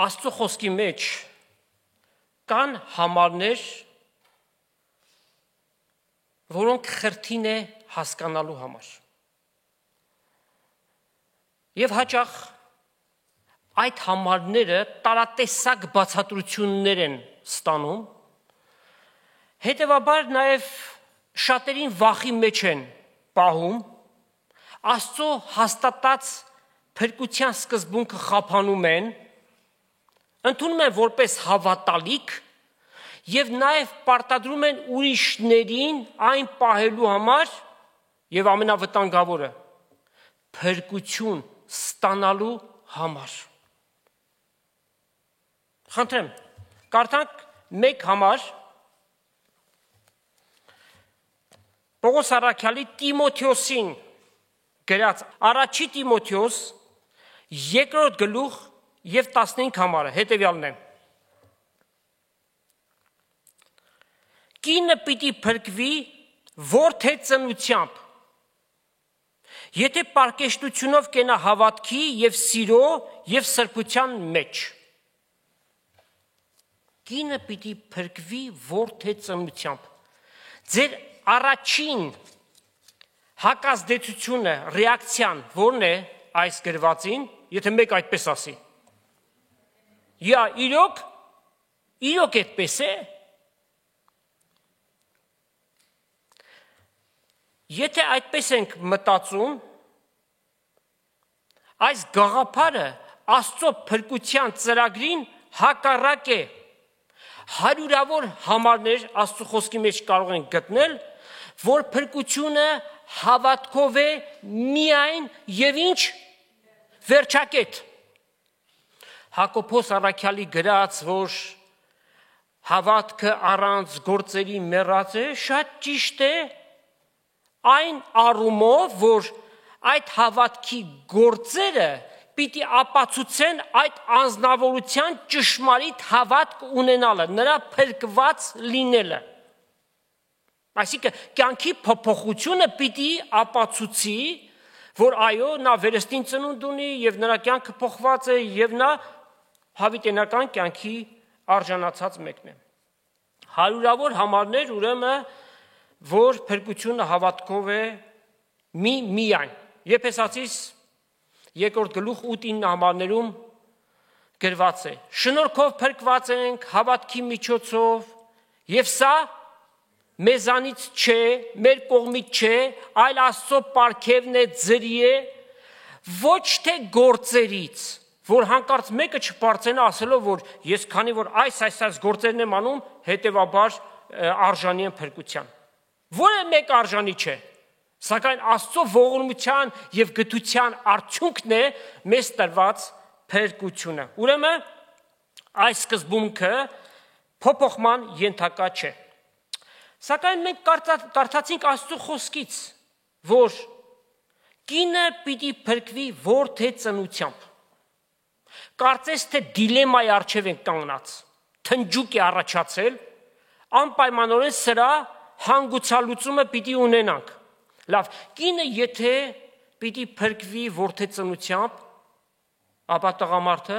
Աստծո խոսքի մեջ կան համարներ, որոնք խրթին է հասկանալու համար։ Եվ հաճախ այդ համարները տարատեսակ բացատրություններ են ստանում, հետևաբար նաև շատերին վախի մեջ են պահում, Աստծո հաստատած փրկության սկզբունքը խափանում են, ընդունում են որպես հավատալիք եւ նաեւ պարտադրում են ուրիշներին այն պահելու համար եւ ամենավտանգավորը փրկություն ստանալու համար։ Խնդրեմ, կարդանք մեկ համար Պողոս առաքյալի Տիմոթեոսին գրած առաջի Տիմոթեոս 2-րդ գլուխ Եվ 15 համարը հետևյալն է. Կինը պիտի փրկվի որդե ծնությամբ, եթե պարկեշտությունով կենա հավատքի և սիրո և սրբության մեջ։ Կինը պիտի փրկվի որդե ծնությամբ։ Ձեր առաջին հակազդեցությունը, ռեակցիան, որն է այս գրվածին, եթե մեկ այդպես ասի։ Իրոք այդպես է։ Եթե այդպես ենք մտածում, այս գաղափարը Աստծո փրկության ծրագրին հակառակ է։ Հարյուրավոր համարներ Աստծո խոսքի մեջ կարող ենք գտնել, որ փրկությունը հավատքով է միայն եւ ինչ վերջակետ։ Հակոբոս առաքյալի գրած, որ հավատքը առանց գործերի մեռած է, շատ ճիշտ է այն առումով, որ այդ հավատքի գործերը պիտի ապացուցեն այդ անձնավորության ճշմարիտ հավատք ունենալը, նրա փրկված լինելը։ Այսինքն կյանքի փոփոխությունը պիտի ապացուցի, որ այո, նա վերստին ծնունդ ունի եւ նրա կյանքը փոխված է եւ նա հավիտենական կյանքի արժանացած մեկն է։ Հարյուրավոր համարներ ուրեմն, որ փրկությունը հավատքով է միայն։ Եփեսացիս 2-րդ գլուխ 8-9 համարներում գրված է. Շնորհքով փրկված ենք հավատքի միջոցով, եւ սա մեզանից չէ, մեր կողմից չէ, այլ Աստծո պարգևն է, ձրի է, ոչ թե գործերից, որ հանկարծ մեկը չպարծենա ասելով, որ ես քանի որ այս գործերն եմ անում, հետևաբար արժանի եմ փրկության։ Որը մեկ արժանի չէ, սակայն Աստծո ողորմության եւ գթության արդյունքն է մեզ տրված փրկությունը։ Ուրեմն այս սկզբունքը փոփոխման ենթակա չէ։ Սակայն մենք կարդացինք Աստծո խոսքից, որ կինը պիտի փրկվի որդե ծնությամբ։ Կարծես թե դիլեմայի առջև ենք կանգնած, թնջուկ է առաջացել, անպայմանորեն սրա հանգուցալուծումը պիտի ունենանք։ Լավ, կինը եթե պիտի փրկվի որդե ծնությամբ, ապա տղամարդը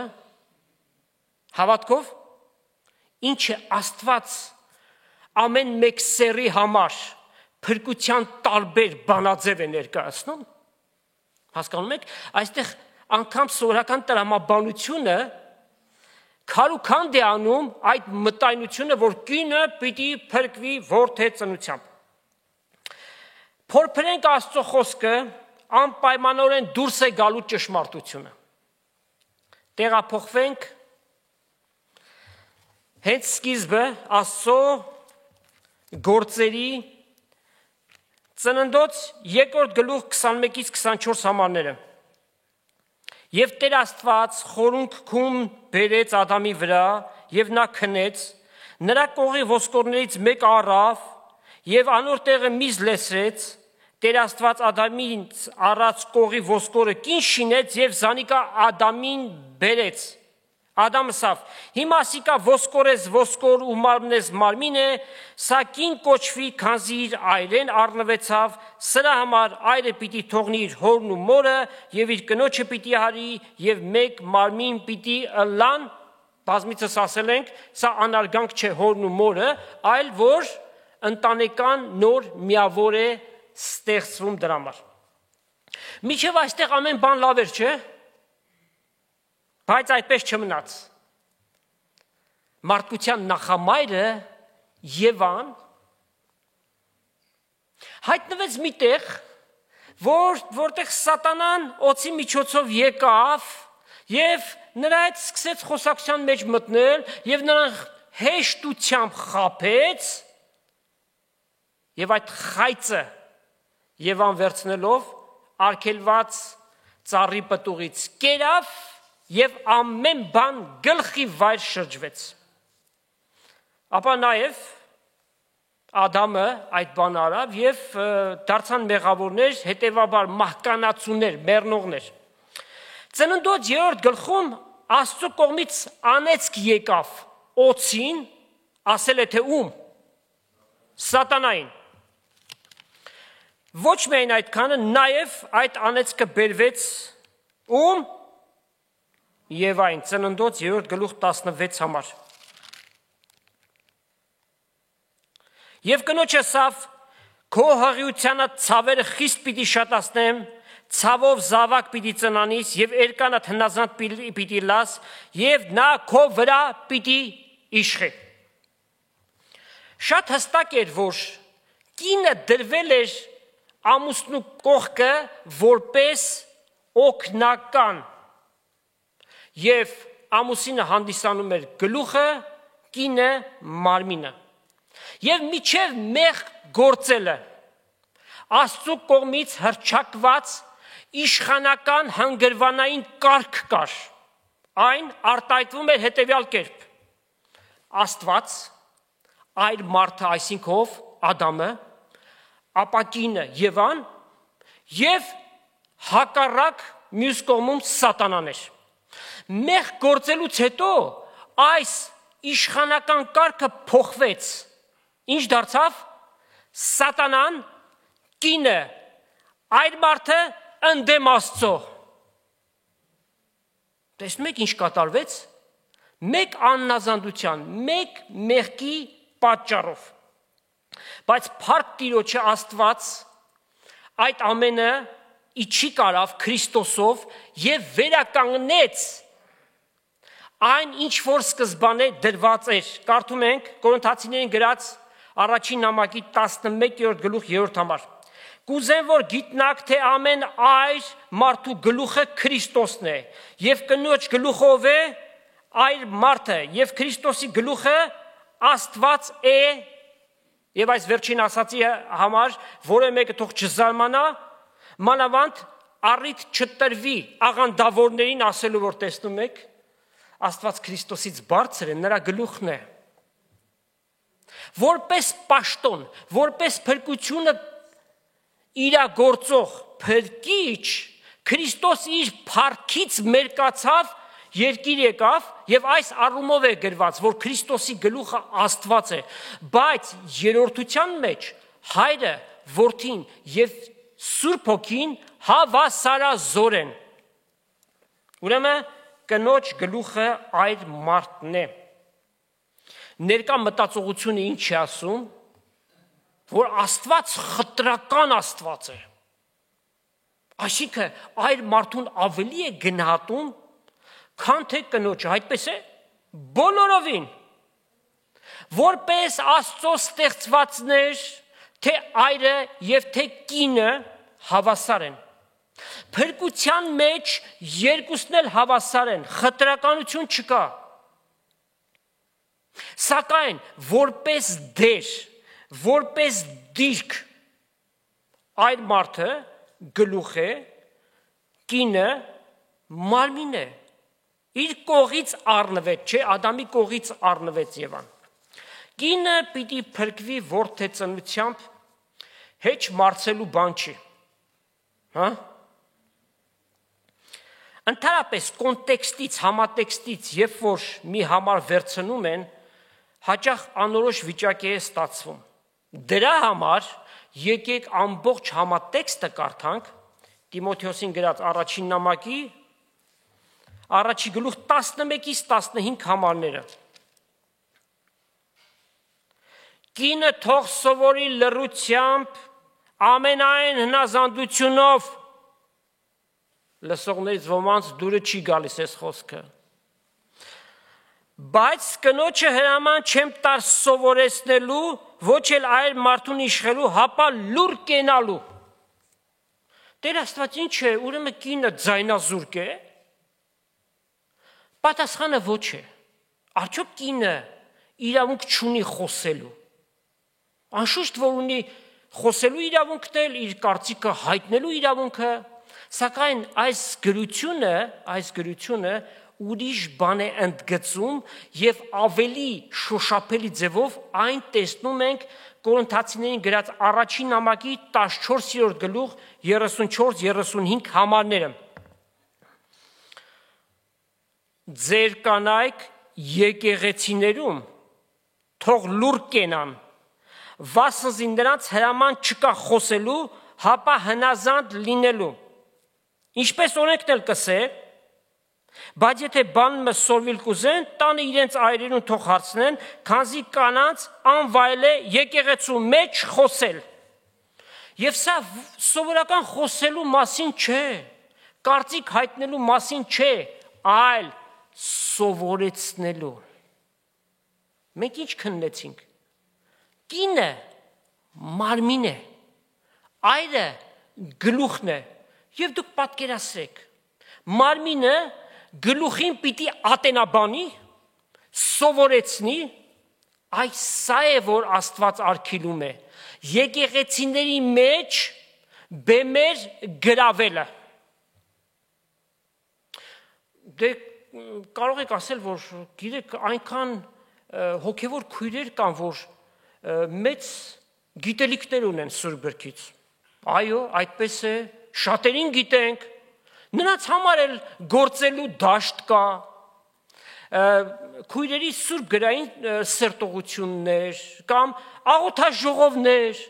հավատքով, ինչը Աստված ամեն մեկ սերի համար փրկության տարբեր բանաձև է ներկայացնում, հասկանում եք, այստեղ անգամ սովորական տրամաբանությունը քարուքանդ է անում այդ մտայնությունը, որ կինը պիտի փրկվի որդե ծնությամբ։ Փորփրենք Աստծո խոսքը անպայմանորեն դուրս է գալու ճշմարտությունը։ Տեղափոխվենք հենց սկիզբը Աստծո գործերի Ծննդոց 2-րդ գլուխ 21-ից 24 համարները։ Եվ Տեր Աստված խորունկ քում բերեց Ադամի վրա, եւ նա քնեց, նրա կողի ոսկորներից մեկ առավ, եւ անոր տեղը միզ լեցրեց, Տեր Աստված Ադամին առած կողի ոսկորը կին շինեց եւ զանիկա Ադամին բերեց։ Ադամ ասավ. հիմա ասիկա ոսկորես ոսկոր ու մարմնես մարմին է, սա կին կոչվի, քանզի իր այրեն առնվեցավ, սրա համար այրը պիտի թողնի իր հորն ու մորը եւ իր կնոջը պիտի հարի եւ մեկ մարմին պիտի ըլլան։ Բազմիցս ասել ենք, սա անարգանք չէ հորն ու մորը, այլ որ ընտանեկան նոր միավոր է ստեղծվում դրա համար։ Միջև այստեղ ամեն բան լավ էր, չէ՞։ Բայց այդպես չմնաց։ Մարդկության նախամայրը Եվան հայտնվեց միտեղ, որտեղ Սատանան օծի միջոցով եկավ եւ նրա հետ սկսեց խոսակցության մեջ մտնել եւ նրան հեշտությամբ խաբեց եւ այդ խայծը Եվան վերցնելով արգելված ծառի պտուղից կերավ եւ ամեն բան գլխի վայր շրջվեց։ Ապա նաեւ Ադամը այդ բան արավ եւ դարձան մեղավորներ, հետեւաբար մահկանացուներ, մեռնողներ։ Ծննդոց 3-րդ գլխում Աստծո կողմից անեծք եկավ օծին, ասել է թե ում։ Սատանային։ Ոչ միայն այդքանը, նաեւ այդ անեծքը բերվեց ում Եվային, Ծննդոց 3-րդ գլուխ 16 համար։ Եվ կնոջը ասավ. քո հղիությանը ցավերը խիստ պիտի շատացնեմ, ցավով զավակ պիտի ծնանիս եւ երկանդ հնազանդ պիտի լաս եւ նա քո վրա պիտի իշխի։ Շատ հստակ էր, որ կինը դրվել էր ամուսնու կողքը որպես օգնական եւ ամուսինը հանդիսանում էր գլուխը, կինը մարմինը։ Եվ միջև մեղ գործելը Աստծո կողմից հռչակված իշխանական հանգրվանային կարգ կար։ Այն արտահայտվում էր հետևյալ կերպ. Աստված այր մարդը, այսինքն Ադամը, ապա կինը Եվան եւ հակառակ մյուս կողմում Սատանան էր։ Մեղ գործելուց հետո այս իշխանական կարգը փոխվեց։ Ինչ դարձավ։ Սատանան, կինը, այր մարդը ընդդեմ Աստծո։ Տեսնում եք ինչ կատարվեց։ Մեկ աննազանդության, մեկ մեղքի պատճառով։ Բայց փառք Տիրոջը Աստված այդ ամենը իջի կարավ Քրիստոսով եւ վերականգնեց այն ինչ որ սկզբանե դրված էր։ Կարդում ենք Կորինթացիներին գրած առաջին նամակի 11-րդ գլուխ 3-րդ համար։ Կուզեմ որ գիտնաք թե ամեն այր մարդու գլուխը Քրիստոսն է եւ կնոջ գլուխով է այր մարդը եւ Քրիստոսի գլուխը Աստված է եւ այս վերջին ասացի համար որը մեկը թող չզարմանա մանավանդ առիթ չտրվի աղանդավորներին ասելու որ տեսնում եք Աստված Քրիստոսից բարձր է, նրա գլուխն է։ Որպես պաշտոն, որպես փրկությունը իրագործող փրկիչ, Քրիստոս իր փառքից մերկացավ, երկիր եկավ եւ այս առումով է գրված, որ Քրիստոսի գլուխը Աստված է, բայց երրորդության մեջ հայրը, որդին եւ Սուրբ Հոգին հավասարազոր են։ Ուրեմն կնոջ գլուխը այր մարդն է։ Ներկա մտածողությունը ինչ է ասում, որ Աստված խտրական Աստված է։ Այսինքն այր մարդուն ավելի է գնահատում, քան թե կնոջը, այդպես է։ բոլորովին, որպես Աստծո ստեղծվածներ, թե այրը եւ թե կինը հավասար են։ Փրկության մեջ երկուսն էլ հավասար են, խտրականություն չկա։ Սակայն որպես դեր, որպես դիրք, այդ մարդը գլուխ է, կինը մարմին է։ Իր կողից առնվեց, չէ, Ադամի կողից առնվեց Եվան։ Կինը պիտի փրկվի որդեծնությամբ, հեչ մարցելու բան չի։ Հա? Ընդհանրապես կոնտեքստից, համատեքստից, երբ որ մի համար վերցնում են, հաճախ անորոշ վիճակ է ստացվում։ Դրա համար եկեք ամբողջ համատեքստը կարդանք Տիմոթեոսին գրած առաջին նամակի առաջի գլուխ 11-ից 15 համարները։ Կինը թող սովորի լռությամբ, ամենայն հնազանդությունով, լսողներից ոմանց դուրը չի գալիս այս խոսքը, բայց կնոջը հրաման չեմ տար սովորեցնելու, ոչ էլ այլ մարդուն իշխելու, հապա լուր կենալու։ Տեր Աստված ինչ է, ուրեմն կինը ձայնազուրկ է։ Պատասխանը ոչ է։ Արդյոք կինը իրավունք չունի խոսելու։ Անշուշտ որ ունի խոսելու իրավունքն էլ, իր կարծիքը հայտնելու իրավունքը, սակայն այս գրությունը ուրիշ բան է ընդգծում եւ ավելի շոշափելի ձևով այն տեսնում ենք Կորինթացիներին գրած առաջին նամակի 14-րդ գլուխ 34-35 համարները։ Ձեր կանայք եկեղեցիներում թող լուր կենան, վասնզի նրանց հրաման չկա խոսելու, հապա հնազանդ լինելու։ Ինչպես օրենքն էլ կսե, բայց եթե բանը սորվիլ կուզեն, տանը իրենց այրերուն թող հարցնեն, քանզի կանանց անվայել է եկեղեցու մեջ խոսել։ Եվ սա սովորական խոսելու մասին չէ, կարծիք հայտնելու մասին չէ, այլ սովորեցնելու։ Մենք ինչ քննեցինք։ Կինը մարմին է, այրը գլուխն է, եւ դուք պատկերացրեք, մարմինը գլուխին պիտի ատենաբանի, սովորեցնի, այս սա է, որ Աստված արգելում է, եկեղեցիների մեջ բեմեր գրավելը։ Դե կարող եք ասել, որ գիտեք, այնքան հոգևոր քույրեր կան, որ մեծ գիտելիքներ ունեն Սուրբ Գրքից։ Այո, այդպես է, շատերին գիտենք, նրանց համար էլ գործելու դաշտ կա, քույրերի սուրբ գրային սրտողություններ կամ աղոթաժողովներ,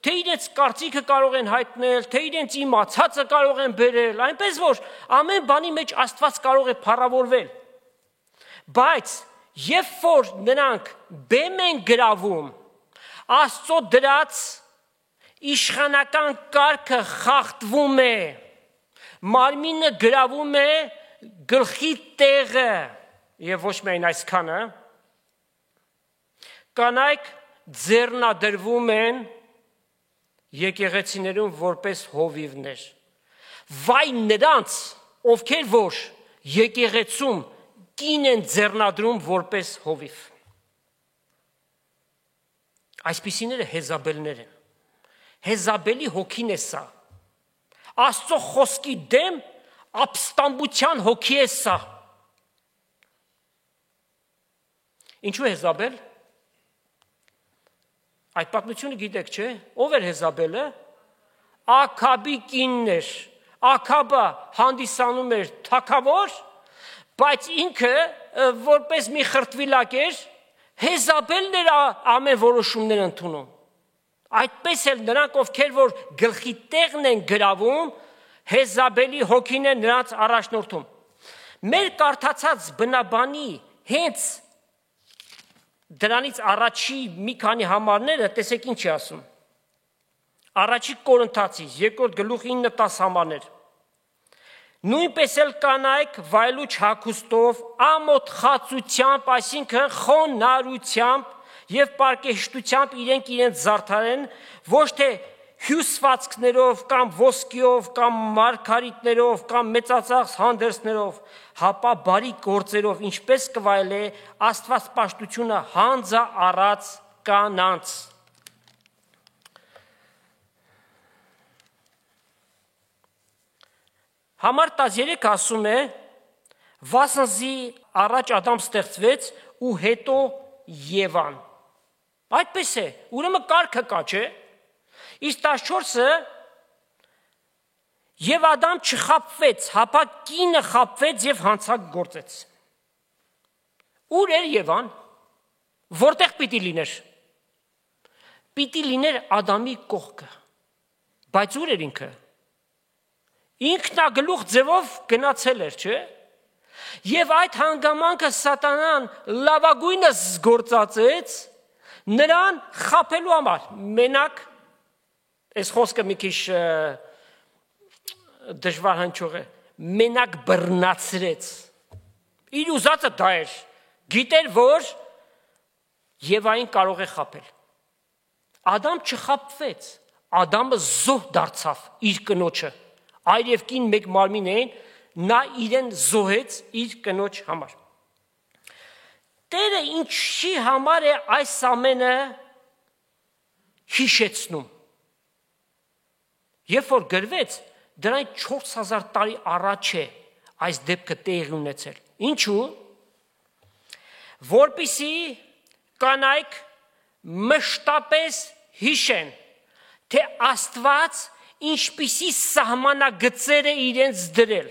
թե իրենց կարծիքը կարող են հայտնել, թե իրենց իմացածը կարող են բերել, այնպես որ ամեն բանի մեջ Աստված կարող է փառավորվել։ Բայց երբ որ նրանք բեմ են գրավում, Աստծո դրած իշխանական կարգը խախտվում է, մարմինը գրավում է գլխի տեղը, եւ ոչ միայն այսքանը, կանայք ձեռնադրվում են եկեղեցիներում որպես հովիվներ։ Վայ նրանց, ովքեր որ եկեղեցում կին են ձեռնադրում որպես հովիվ։ Այսպիսիները Հեզաբելներ են։ Հեզաբելի հոգին է սա։ Աստծո խոսքի դեմ ապստամբության հոգի է սա։ Ինչու Հեզաբել։ Այդ պատմությունը գիտեք, չէ՞։ Ով էր Հեզաբելը։ Աքաբի կինն էր։ Աքաբը հանդիսանում էր թագավոր, բայց ինքը որպես մի խրտվիլակ էր, Հեզաբելն էր ամեն որոշումներ ընդունում։ Այդպես էլ նրանք, ովքեր որ գլխի տեղն են գրավում, Հեզաբելի հոգին է նրանց առաջնորդում։ Մեր կարդացած բնաբանի հենց դրանից առաջի մի քանի համարները տեսեք ինչ է ասում։ Առաջի Կորինթացիս 2 գլուխ 9-10 համարներ։ Նույնպես էլ կանայք վայելուչ հագուստով, ամոթ խացությամբ, այսինքն խոնարհությամբ եւ պարկեշտությամբ իրենք զարդարեն, ոչ թե հյուսվածքներով կամ ոսկիով կամ մարգարիտներով կամ մեծածախս հանդերձներով, հապա բարի գործերով, ինչպես կվայելե աստվածպաշտությունը հանձա առած կանանց։ Համար 13 ասում է, վասնզի առաջ Ադամ ստեղծվեց ու հետո Եվան։ Այդպես է, ուրեմն կարգը կա, չէ՞։ Իսկ 14-ը եւ Ադամ չխաբվեց, հապա կինը խաբվեց եւ հանցակ գործեց։ Ուր էր Եվան։ Որտեղ պիտի լիներ։ Պիտի լիներ Ադամի կողքը։ Բայց ուր էր ինքը։ Ինքնագլուխ ձևով գնացել էր, չէ՞։ Եվ այդ հանգամանքը սատանան լավագույնս գործածեց նրան խաբելու համար։ Մենակ այս խոսքը մի քիչ դժվար հնչող է, մենակ բռնացրեց։ Իր ուզածը դա էր, գիտեր, որ Եվային կարող է խաբել։ Ադամ չխաբվեց, Ադամը զոհ դարձավ իր կնոջը, այր և կին մեկ մարմին էին, նա իրեն զոհեց իր կնոջ համար։ Տերը ինչի համար է այս ամենը հիշեցնում։ Երբ որ գրվեց, դրան 4000 տարի առաջ է այս դեպքը տեղի ունեցել։ Ինչու՞։ Որպեսզի կանայք մշտապես հիշեն, թե Աստված ինչպիսի սահմանագծեր է իրենց դրել,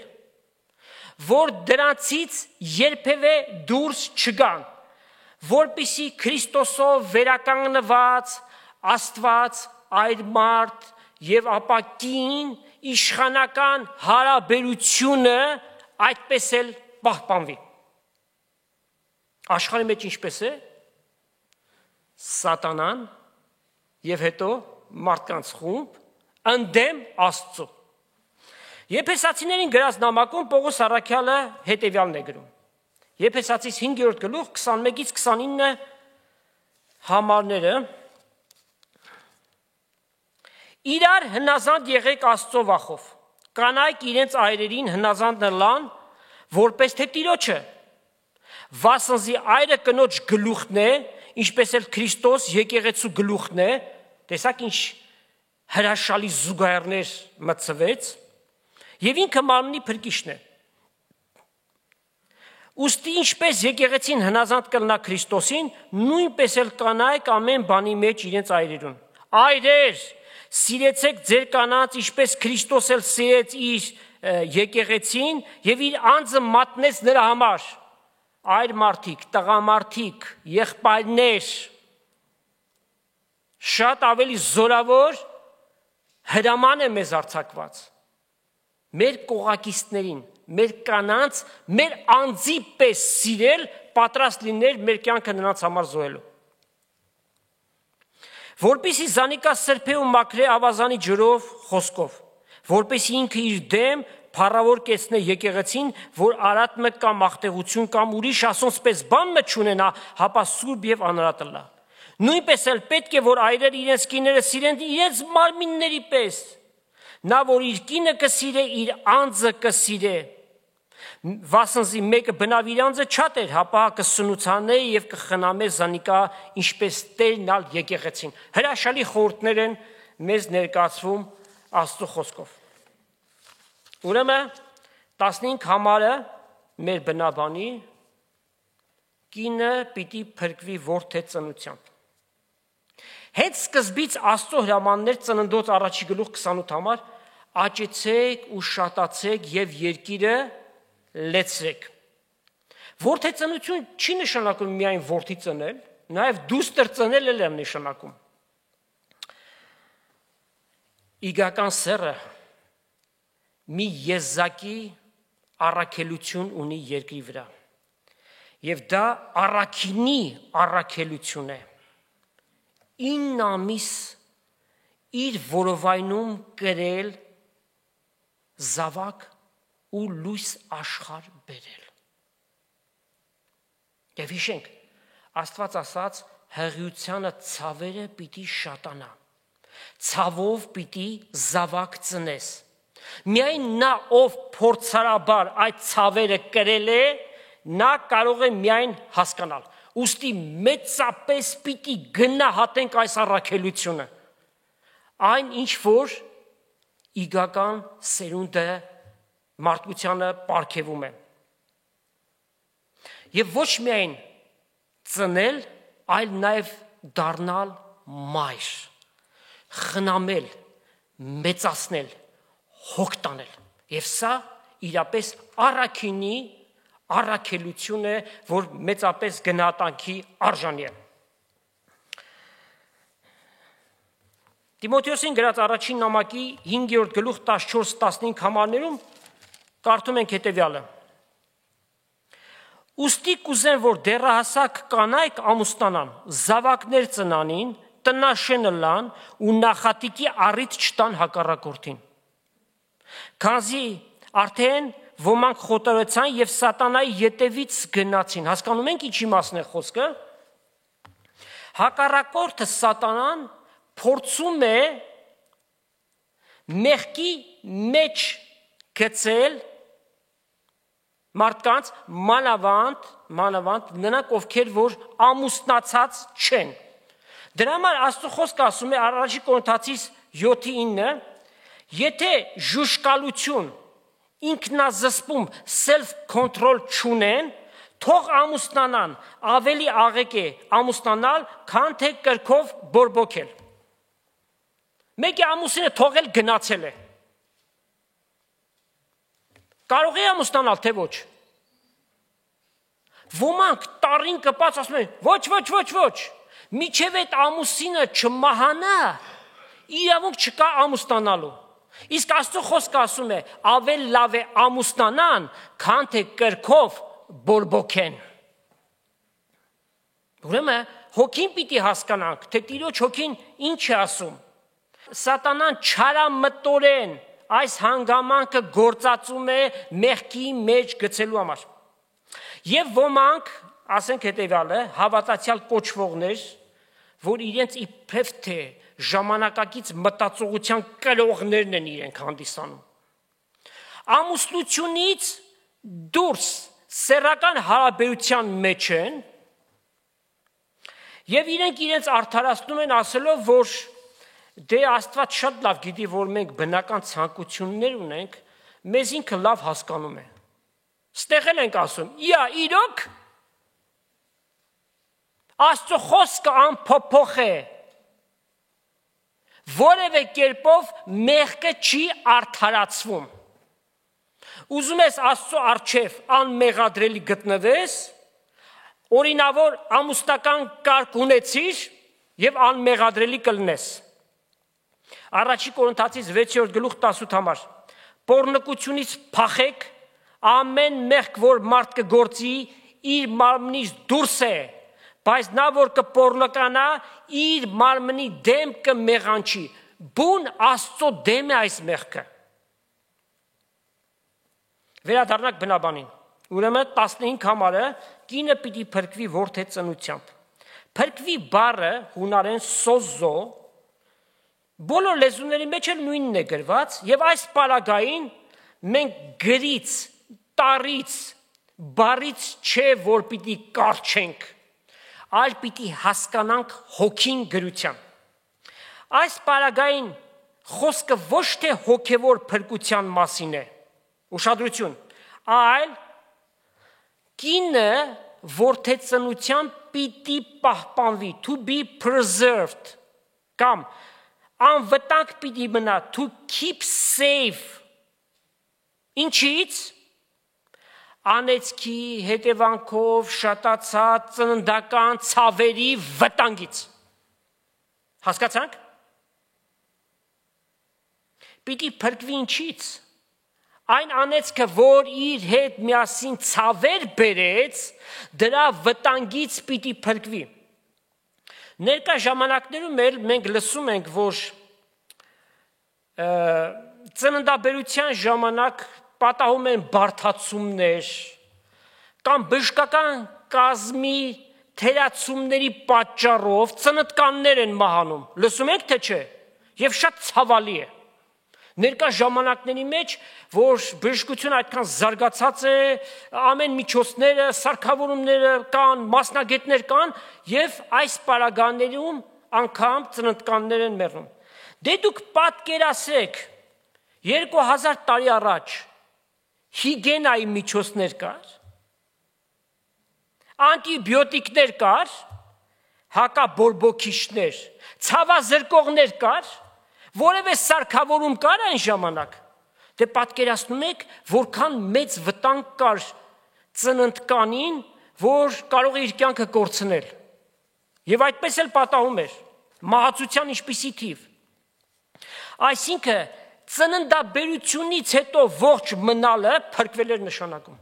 որ դրանցից երբևէ դուրս չգան, որպեսզի Քրիստոսով վերականգնված Աստված այր մարդ եւ ապա կին իշխանական հարաբերությունը այդպես էլ պահպանվի։ Աշխարհի մեջ ինչպես է։ Սատանան եւ հետո մարդկանց խումբ ընդդեմ Աստծո։ Եփեսացիներին գրած նամակում Պողոս առաքյալը հետևյալն է գրում։ Եփեսացիս 5-րդ գլուխ 21-ից 29 համարները իրար հնազանդ եղեք Աստծո վախով, կանայք իրենց այրերին հնազանդ լան, որպես թե Տիրոջը, վասնզի այրը կնոջ գլուխն է, ինչպես էլ Քրիստոս եկեղեցու գլուխն է, տեսակ ինչ հրաշալի զուգահեռներ մտցվեց, եւ ինքը մարմնի փրկիչն է։ Ուստի ինչպես եկեղեցին հնազանդ կլնա Քրիստոսին, նույնպես էլ կանայք ամեն բանի մեջ իրենց այրերուն։ Այրեր, սիրեցեք ձեր կանանց, ինչպես Քրիստոս էլ սիրեց իր եկեղեցին եւ իր անձը մատնեց նրա համար։ Այր մարդիկ, տղամարդիկ, եղբայրներ, շատ ավելի զորավոր հրաման է մեզ արձակված։ Մեր կողակիցներին, մեր կանանց, մեր անձի պես սիրել, պատրաստ լինել մեր կյանքը նրանց համար զոհելու։ Որպեսզի զանիկա սրբե ու մաքրե ավազանի ջրով, խոսքով, որպեսզի ինքը իր դեմ փառավոր կեցնե եկեղեցին, որ արատմը կամ ախտեղություն կամ ուրիշ ասոնցպես բան մը չունենա, հապա սուրբ եւ անարատ լա։ Նույնպես էլ պետք է որ այրեր իրենց կիները սիրեն իրենց մարմինների պես։ Նա որ իր կինը կսիրե, իր անձը կսիրե։ Վասնզի մեկը բնավ իր անձը չաթեր, հապա կսնուցանե եւ կխնամե զանիկա, ինչպես Տերն ալ եկեղեցին։ Հրաշալի խորհուրդներ են մեզ ներկայացվում Աստծո խոսքով։ Ուրեմն 15 համարը մեր բնաբանի կինը պիտի փրկվի որդե ծնությամբ։ Հետ սկզբից Աստծո հրամաններ ծննդոց առաջի գլուխ 28 համար աճեցեք ու շատացեք եւ երկիրը լեցրեք։ Որդե ծնություն չի նշանակում միայն որդի ծնել, նաեւ դուստր ծնել էլ է նշանակում։ Իգական սերը մի եզակի առաքելություն ունի երկրի վրա։ Եվ դա առաքինի առաքելություն է։ 9 ամիս իր որովայնում կրել զավակ ու լույս աշխարհ բերել։ Եվ հիշենք, Աստված ասաց, հղիությանը ցավերը պիտի շատանա, ցավով պիտի զավակ ծնես։ Միայն նա, ով փորձարաբար այդ ցավերը կրել է, նա կարող է միայն հասկանալ։ Ուստի մեծապես պիտի գնահատենք այս առաքելությունը, այն ինչ որ իգական սերունդը մարդկությանը պարգևում է։ Եվ ոչ միայն ծնել, այլ նաև դառնալ մայր, խնամել, մեծացնել, հոգ տանել։ Եվ սա իրապես առաքելություն է, որ մեծապես գնահատանքի արժանի է։ Տիմոթեոսին գրած առաջին նամակի 5-րդ գլուխ 14-15 համարներում կարդում ենք հետևյալը. Ուստի կուզեն, որ դեռահասակ կանայք ամուսնանան, զավակներ ծնանին, տնաշենը լան ու նախատիկի առիթ չտան հակառակորդին։ Քանզի արդեն ոմանք խոտորեցան եւ սատանայի ետևից գնացին։ Հասկանում ենք ինչի մասն է խոսքը։ Հակառակորդը սատանան փորձում է մեղքի մեջ գցել մարդկանց մանավանդ նրանք ովքեր որ ամուսնացած չեն։ Դրա համար Աստծո խոսքը ասում է առաջի Կորինթացիս 7:9, եթե ժուշկալություն, ինքնազսպում, self control չունեն, թող ամուսնանան, ավելի աղեկ է ամուսնանալ, քան թե կրքով բորբոքել։ Մեկի ամուսինը թողել գնացել է։ Կարող է ամուսնանալ, թե ոչ։ Ոմանք տարին կպած ասում են, ոչ, միջև այդ ամուսինը չմահանա, իրավունք չկա ամուսնանալու։ Իսկ Աստծո խոսքը ասում է, ավելի լավ է ամուսնանան, քան թե կրքով բորբոքեն։ Ուրեմն հոգին պիտի հասկանանք, թե Տիրոջ հոգին ինչ է ասում։ Սատանան չարամտորեն այս հանգամանքը գործածում է մեղքի մեջ գցելու համար։ Եվ ոմանք, ասենք հետևյալը, հավատացյալ կոչվողներ, որ իրենց իբրև թե ժամանակակից մտածողության կրողներն են իրենք հանդիսանում։ Ամուսնությունից դուրս սեռական հարաբերության մեջ են եւ իրենց արդարացնում են ասելով, որ դե Աստված շատ լավ գիտի, որ մենք բնական ցանկություններ ունենք, մեզ ինքը լավ հասկանում է։ Ստեղել ենք ասում, իրոք Աստծո խոսքը անփոփոխ է։ Որևէ կերպով մեղքը չի արդարացվում։ Ուզում ես Աստծո առջև անմեղադրելի գտնվես, օրինավոր ամուսնական կարգ ունեցիր եւ անմեղադրելի կլնես։ Առաջի Կորինթացիս 6-րդ գլուխ 18 համար։ Պոռնկությունից փախեք, ամեն մեղք, որ մարդ կգործի, իր մարմնից դուրս է, բայց նա որ կպոռնկանա, իր մարմնի դեմ կմեղանչի։ Բուն Աստծո դեմ է այս մեղքը։ Վերադառնանք բնաբանին։ Ուրեմն 15 համարը կինը պիտի փրկվի որդե ծնությամբ։ Փրկվի բառը հունարեն սոզո, բոլոր լեզուների մեջ էլ նույնն է գրված, եւ այս պարագային մենք գրից, տարից, բառից չէ, որ պիտի կարճենք, այլ պիտի հասկանանք հոգին գրության։ Այս պարագային խոսքը ոչ թե հոգևոր փրկության մասին է, ուշադրություն, այլ կինը որդեծնությամբ պիտի պահպանվի, to be preserved, կամ անվտանգ պիտի մնա, to keep safe։ Ինչից? Անեծքի հետևանքով շատացած ծննդական ցավերի վտանգից։ Հասկացանք? Պիտի փրկվի ինչից? Այն անեծքը, որ իր հետ միասին ցավեր բերեց, դրա վտանգից պիտի փրկվի։ Ներկա ժամանակներում էլ մենք լսում ենք, որ ծննդաբերության ժամանակ պատահում են բարդացումներ կամ բժշկական կազմի թերացումների պատճառով ծննդկաններ են մահանում, լսում եք թե չէ, եւ շատ ցավալի է։ Ներկա ժամանակների մեջ, որ բժշկությունը այդքան զարգացած է, ամեն միջոցները, սարքավորումները կան, մասնագետներ կան, եւ այս պարագաներում անգամ ծննդկաններ են մեռնում։ Դե դուք պատկերացրեք 2000 տարի առաջ հիգիենայի միջոցներ կար, անտիբիոտիկներ կար, հակաբորբոքիչներ, ցավազրկողներ կար, որևէ սարքավորում կար այն ժամանակ։ Դե պատկերացնում եք, որքան մեծ վտանգ կար ծննդկանին, որ կարող է իր կյանքը կորցնել։ Եվ այդպես էլ պատահում էր, մահացության ինչպիսի թիվ։ Այսինքն ծննդաբերությունից հետո ողջ մնալը փրկվել էր նշանակում։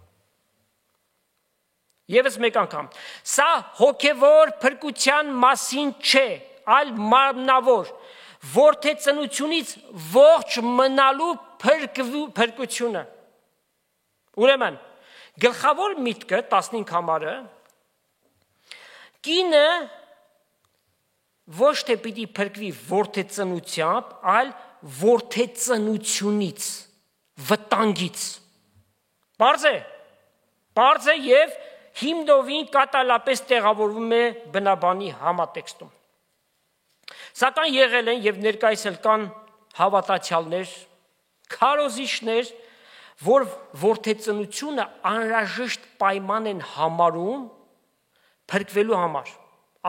Եվս մեկ անգամ, սա հոգևոր փրկության մասին չէ, այլ մարմնավոր, որդեծնությունից ողջ մնալու փրկությունը։ Ուրեմն, գլխավոր միտքը 15 համարը կինը ոչ թե պիտի փրկվի որդեծնությամբ, այլ որդեծնությունից, վտանգից։ Պարզ է եւ հիմնովին կատարելապես տեղավորվում է բնաբանի համատեքստում։ Սակայն եղել են եւ ներկայիս էլ կան հավատացյալներ, քարոզիչներ, որ որդեծնությունը անհրաժեշտ պայման են համարում փրկվելու համար,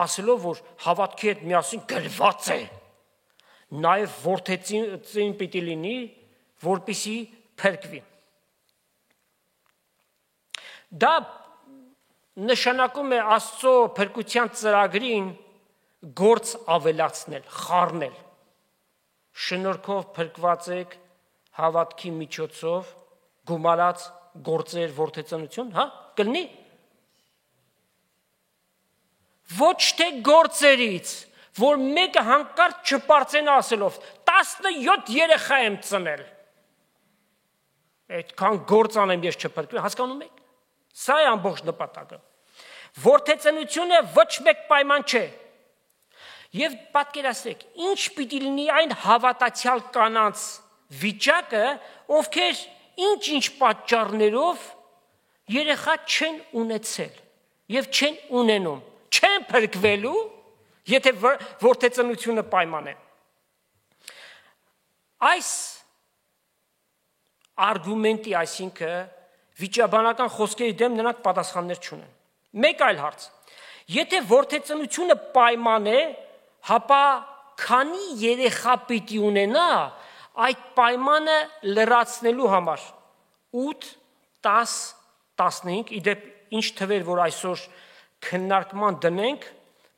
ասելով, որ հավատքի հետ միասին գրված է, նաեւ որդեծին պիտի լինի, որպեսզի փրկվի։ Դա նշանակում է Աստծո փրկության ծրագրին գործ ավելացնել, խառնել։ Շնորհքով փրկված եք հավատքի միջոցով գումարած գործեր որդեծնություն, հա, կլինի։ Ոչ թե գործերից, որ մեկը հանկարծ չպարծենա ասելով 17 երեխա եմ ծնել։ Այդքան գործ անեմ ես չփրկվեմ, հասկանում եք։ Սա է ամբողջ նպատակը։ Որդեծնությունը ոչ մեկ պայման չէ։ Եվ պատկերացրեք, ինչ պիտի լինի այն հավատացյալ կանանց վիճակը, ովքեր ինչ-ինչ պատճառներով երեխա չեն ունեցել եւ չեն ունենում, չեն փրկվելու, եթե որդեծնությունը պայման է։ Այս արգումենտի, այսինքն վիճաբանական խոսքերի դեմ նրանք պատասխաններ չունեն։ Մեկ այլ հարց. Եթե որդեծնությունը պայման է, հապա քանի երեխա պիտի ունենա այդ պայմանը լրացնելու համար 8, 10, 15, իդեպ ինչ թվեր, որ այսօր քննարկման դնենք,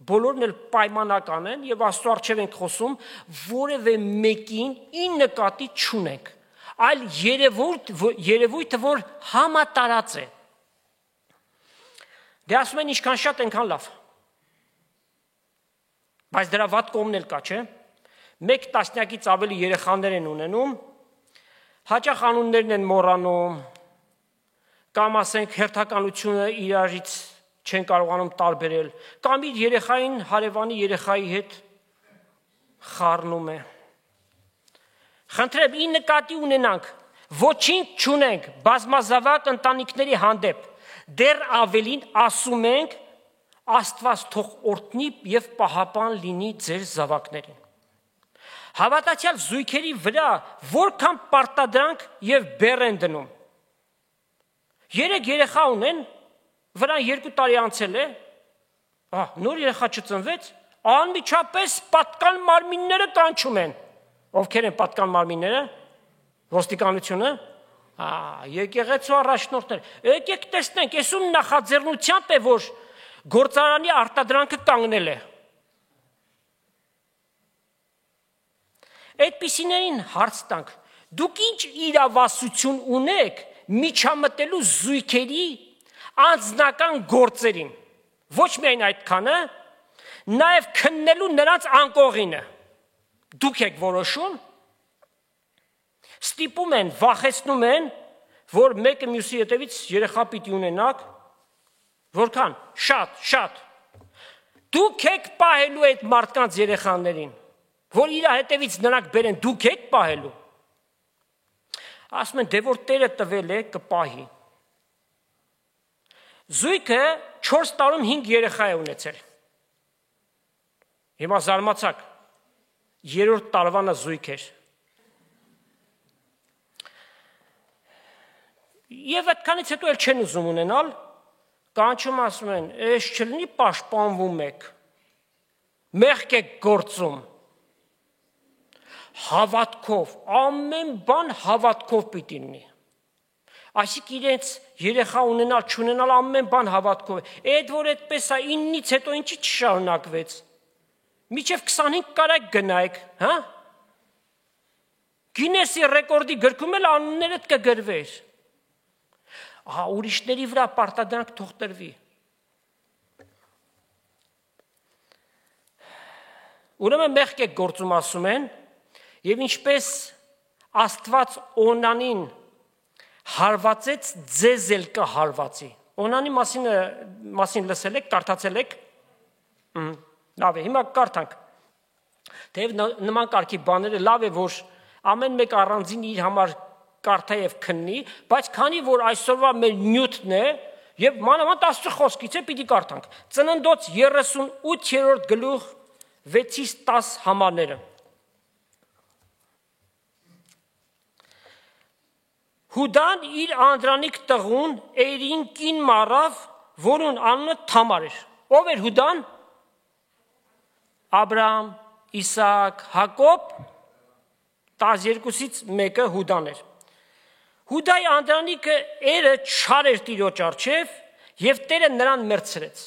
բոլորն էլ պայմանական են եւ Աստծո առջեւ ենք խոսում, որևէ մեկին ի նկատի չունենք, այլ երևույթը, որ համատարած է։ Դե ասում են ինչքան շատ այնքան լավ։ Բայց դրա վատ կողմն էլ կա, չէ՞։ 1 տասնյակից ավելի երեխաներ են ունենում, հաճախ անուններն են մոռանում, կամ ասենք հերթականությունը իրարից չեն կարողանում տարբերել, կամ իր երեխային հարևանի երեխայի հետ խառնում է։ Խնդրեմ, ի նկատի ունենանք, ոչինչ չունենք բազմազավակ ընտանիքների հանդեպ, դեռ ավելին ասում ենք, Աստված թող օրհնի եւ պահապան լինի ձեր զավակներին։ Հավատացյալ զույգերի վրա որքան պարտադրանք եւ բեռ են դնում։ 3 երեխա ունեն, վրան 2 տարի անցել է, նոր երեխա չծնվեց, անմիջապես պատկան մարմինները կանչում են։ Ովքեր են պատկան մարմինները։ Ոստիկանությունը, եկեղեցու առաջնորդներ։ Եկեք տեսնենք, այս ում նախաձեռնությամբ է, որ գործարանի արտադրանքը կանգնել է։ Այդպիսիներին հարց տանք, դուք ինչ իրավասություն ունեք միջամտելու զույգերի անձնական գործերին, ոչ միայն այդքանը, նաև քննելու նրանց անկողինը։ Դուք եք որոշում, ստիպում են, վախեցնում են, որ մեկը մյուսի հետևից երեխա պիտի ունենաք, որքան, շատ, դուք եք պահելու այդ մարդկանց երեխաներին, որ իր հետևից նրանք բերեն, դուք եք պահելու, ասում են, դե որ Տերը տվել է, կպահի, զույգը 4 տարում 5 երեխա է ունեցել, հիմա զարմացաք, 3-րդ տարվանը զույգ էր, և այդքանից հետո էլ չեն ուզում ունենալ, կանչում ասում են, այս չլինի պաշտպանվում եք, մեղք եք գործում, հավատքով, ամեն բան հավատքով պիտի լինի, այսինքն իրենց երեխա ունենալ, չունենալ ամեն բան հավատքով է, այդ որ այդպես է 9-ից հետո ինչի չշարունակվեց, մինչև 25 կարակ գնայք, հա? Գինեսի ռեկորդի գրքում էլ անուններդ կգրվեր, ուրիշների վրա պարտադրանք թող տրվի, ուրեմն մեղք եք գործում ասում են, և ինչպես Աստված Օնանին հարվածեց, ձեզ էլ կհարվածի, Օնանի մասին լսել եք, կարդացել եք, լավ է, հիմա կարդանք, թեև նման կարգի բաները լավ է, որ ամեն մեկ առանձին իր համար կարդա և քննի, բայց քանի որ այսօրվա մեր նյութն է, և մանավանդ Աստծո խոսքից է, պիտի կարդանք, Ծննդոց 38-րդ գլուխ 6-ից 10 համարները, Հուդան իր անդրանիկ տղուն Էրին կին մարավ, որուն անունը Թամար էր, ով էր Հուդան, Աբրահամ, Իսահակ, Հակոբ, 12-ից մեկը Հուդան էր, Հուդայի անդրանիկը Էրը չար էր Տիրոջ առջև և Տերը նրան մերձրեց,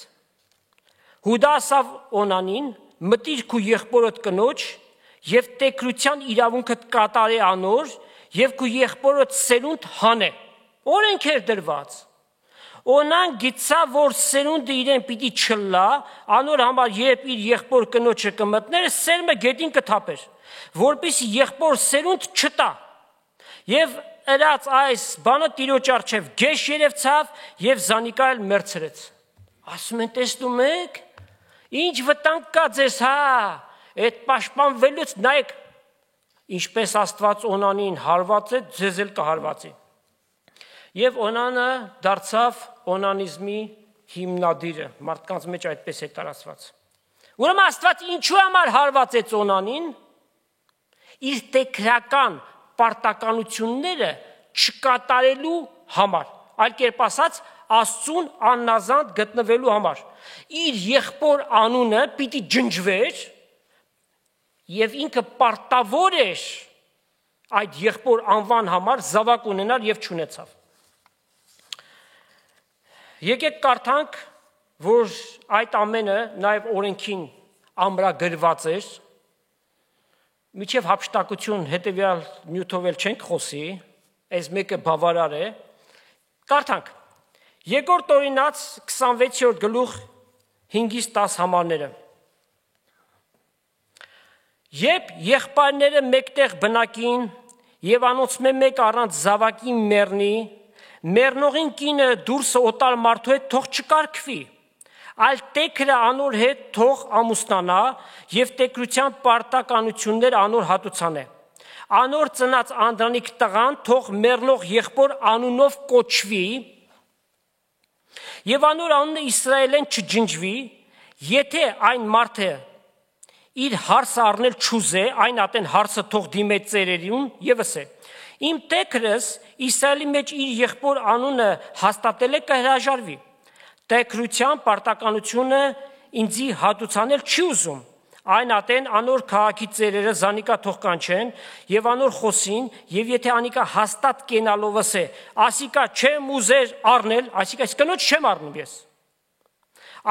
Հուդա ասավ Օնանին, մտիր քու եղբորդ կնոջ և տեքրության իրավունքդ կատարե անոր և քու եղբորդ սերունդ հանե, օրենք էր դրված, Օնան գիտցավ, որ սերունդը իրեն պիտի չլա, անոր համար երբ իր եղբոր կնոջը կմտներ, սերմը գետին կթափեր, որպեսզի եղբոր սերունդ չտա, և ըրած այս բանը Տիրոջ առջև գեշ երևցավ և զանիկա էլ մերձրեց, ասում են տեսնում եք, ինչ վտանգ կա ձեզ, այդ պաշտպանվելուց նայեք, ինչպես Աստված Օնանին հարվածեց, ձեզ էլ կհարվածի, և Օնանը դարձավ օնանիզմի հիմնադիրը, մարդկանց մեջ այդպես է տարածված, ուրեմն Աստված ինչու համար հարվածեց Օնանին, իր տեքրական պարտականությունները չկատարելու համար, այլ կերպ ասած, Աստծուն աննազանդ գտնվելու համար, իր եղբոր անունը պիտի ջնջվեր և ինքը պարտավոր էր այդ եղբոր անվան համար զավակ ունենալ և չունեցավ, եկեք կարդանք, որ այդ ամենը նաև օրենքին ամրագրված էր, մինչև հափշտակություն հետևյալ նյութով էլ չենք խոսի, այս մեկը բավարար է, կարդանք, Երկրորդ օրինաց 26-րդ գլուխ 5-ից 10 համարները, Երբ եղբայրները մեկտեղ բնակին և անոնցմե մեկ առանց զավակի մեռնի, մեռնողին կինը դուրսը օտար մարդու հետ թող չկարգվի, այլ տեքրը անոր հետ թող ամուսնանա և տեքրության պարտականություններ անոր հատուցանե, անոր ծնած անդրանիկ տղան թող մեռնող եղբոր անունով կոչվի և անոր անունը Իսրայելեն չջնջվի, եթե այն մարդը իր հարսը առնել չուզե, այն ատեն հարսը թող դիմե ծերերուն և ասե, իմ տեքրս Իսրայելի մեջ իր եղբոր անունը հաստատել է կհրաժարվի, տեքրության պարտականությունը ինձի հատուցանել չի ուզում, այն ատեն անոր քաղաքի ծերերը զանիկա թող կանչեն և անոր խոսին և եթե անիկա հաստատ կենալով ասե, ասիկա չեմ ուզեր առնել, այսինքն այս կնոջ չեմ առնում ես,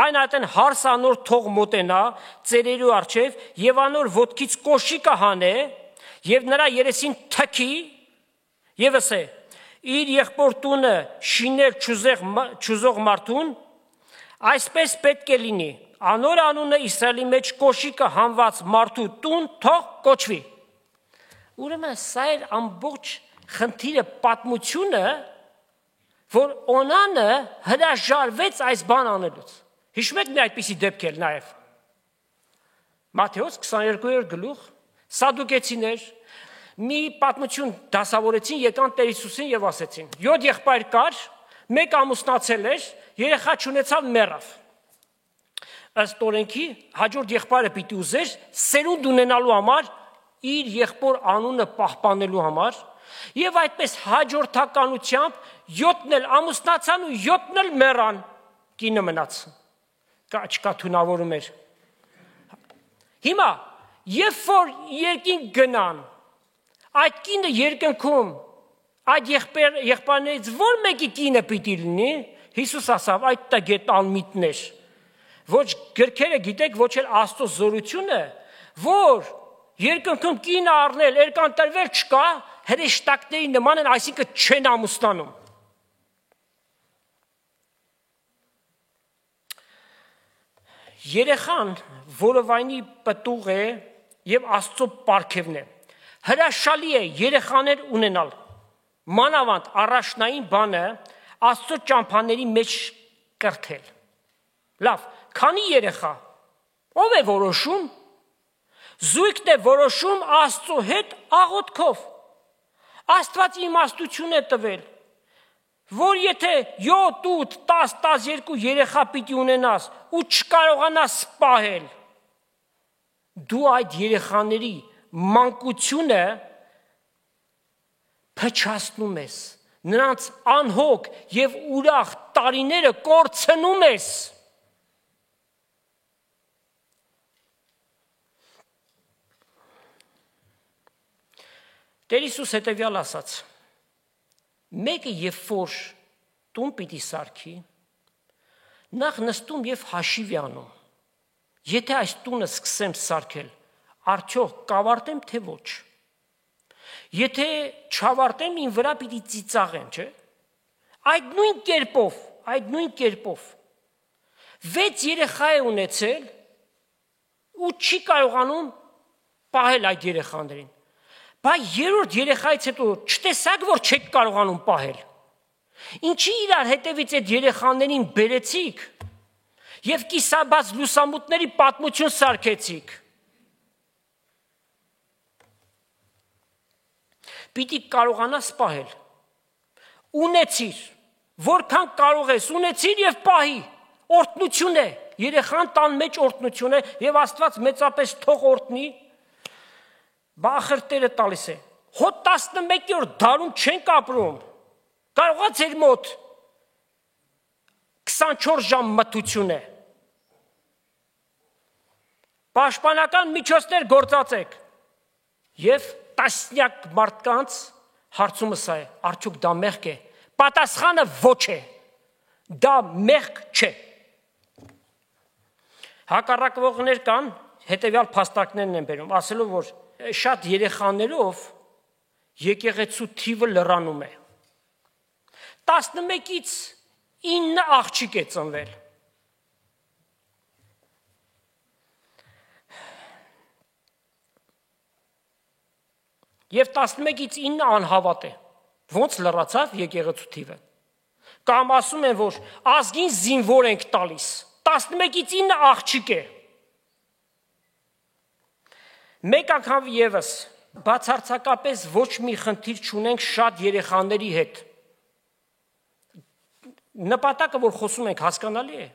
այն ատեն հարս անոր թող մոտենա ծերերու առջև և անոր ոտքից կոշիկը հանե և նրա երեսին թքի և ասե, իր եղբոր տունը շինել չուզող մարդուն, այսպես պետք է լինի, անոր անունը Իսրայելի մեջ կոշիկը հանված մարդու տուն թող կոչվի։ Ուրեմն սա էր ամբողջ խնդիրը պատմությունը, որ Օնանը հրաժարվեց այս բան անելուց։ Հիշում եք մի այդպիսի դեպք էլ նաև։ Մատթեոս 22-րդ գլուխ, սադուկեցիներ մի պատմություն դասավորեցին, եկան Տեր Հիսուսին եւ ասեցին. 7 եղբայր կար, մեկ ամուսնացել էր, երեխա չունեցավ, մեռավ։ Ըստ օրենքի հաջորդ եղբայրը պիտի ուզեր սերունդ ունենալու համար իր եղբոր անունը պահպանելու համար եւ այդպես հաջորդականությամբ 7-ն էլ ամուսնացան ու 7-ն էլ մեռան, կինը մնաց։ Չկա թունավորում էր։ Հիմա երբ որ երկինք գնան, այդ կինը երկնքում այդ եղբայրներից որ մեկի կինը պիտի լինի, Հիսուս ասավ, այդ տգետ ալմիտներ, ոչ գրքերը գիտեք, ոչ էլ Աստծո զորությունը, որ երկնքում կինը առնել, երկանտրվել չկա, հրեշտակների նման են, այսինքն չեն ամուսնանում։ Երեխան որովայնի պտուղ է եւ Աստծո պարգևն է։ Հրաշալի է երեխաներ ունենալ։ Մանավանդ առաջնային բանը Աստծո ճամփաների մեջ կրթել։ Լավ, քանի երեխա։ Ով է որոշում։ Զույգն է որոշում Աստծո հետ աղոթքով։ Աստված իմաստություն է տվել, որ եթե 7, 8, 10, 12 երեխա պիտի ունենաս ու չկարողանաս սպահել, դու այդ երեխաների մանկությունը փչացնում ես, նրանց անհոգ եւ ուրախ տարիները կորցնում ես։ Տեր Հիսուս հետևյալ ասաց. մեկը երբ որ տուն պիտի սարքի, նախ նստում եւ հաշիվ անում, եթե այս տունը սկսեմ սարքել, արդյոք կավարտեմ թե ոչ, եթե չավարտեմ ին վրա պիտի ծիծաղեն, չէ, այդ նույն կերպով 6 երեխա է ունեցել ու չի կարողանում պահել այդ երեխաներին, բայց երրորդ երեխայից հետո չտեսակ, որ չեք կարողանում պահել։ Ինչի իրար հետևից այդ երեխաներին բերեցիք եւ կիսաբաց լուսամուտների պատմություն սարքեցիք։ Պիտի կարողանաս պահել։ Ունեցիր, որքան կարող ես, ունեցիր եւ պահի։ Օրհնություն է, երեխան տան մեջ օրհնություն է եւ Աստված մեծապես թող օրհնի։ Բախր Տերը տալիս է։ Հոտ 11-րդ դարում չենք ապրում։ Կարողա ձեր մոտ 24 ժամ մթություն է։ Պաշտպանական միջոցներ գործածեք։ Եվ տասնյակ մարդկանց հարցումը սա է, արդյոք դա մեղք է։ Պատասխանը ոչ է։ Դա մեղք չէ։ Հակառակվողներ կան, հետևյալ փաստարկներն են բերում, ասելով, որ շատ երեխաներով եկեղեցու թիվը լրանում է։ 11-ից 9 աղջիկ է ծնվել։ Եվ 11-ից 9 անհավատ է։ Ոնց լրացավ եկեղեցու թիվը։ Կամ ասում են, որ ազգին զինվոր ենք տալիս։ 11-ից 9 աղջիկ է։ Մեկ անգամ եւս բացարձակապես ոչ մի խնդիր չունենք շատ երեխաների հետ։ Նպատակը, որ խոսում ենք, հասկանալի է։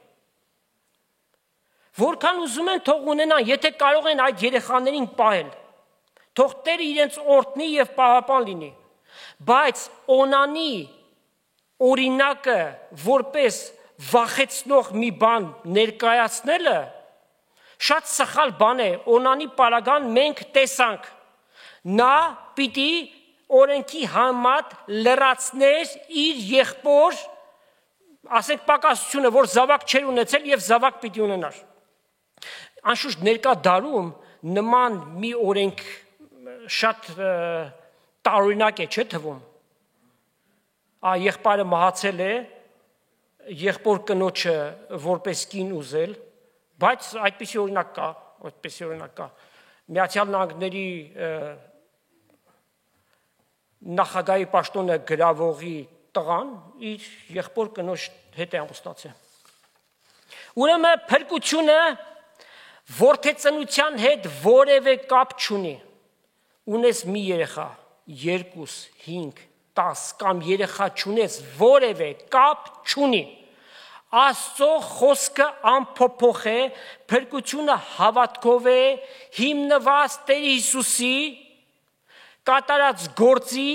Որքան ուզում են թող ունենան, եթե կարող են այդ երեխաներին պահել, թող Տերը իրենց օրհնի եւ պահապան լինի։ Բայց Օնանի օրինակը որպես վախեցնող մի բան ներկայացնելը շատ սխալ բան է, Օնանի պարագան մենք տեսանք, նա պիտի օրենքի համատ լրացներ իր եղբոր, ասենք պակասությունը, որ զավակ չեր ունեցել եւ զավակ պիտի ունենար։ Անշուշտ ներկա դարում նման մի օրենք շատ տարօրինակ է, չէ՞ թվում։ Եղբայրը մահացել է, եղբոր կնոջը որպես կին ուզել, բայց այդպիսի օրինակ կա, Միացյալ Նահանգների նախագահի պաշտոնը գրավողի տղան իր եղբոր կնոջ հետ է ամուսնացել։ Ուրեմն փրկությունը որդեծնության հետ որևէ կապ չունի։ Ունես մի երեխա, 2, 5, 10 կամ երեխա չունես, որևէ կապ չունի։ Աստծո խոսքը անփոփոխ է, փրկությունը հավատքով է, հիմնված Տեր Հիսուսի կատարած գործի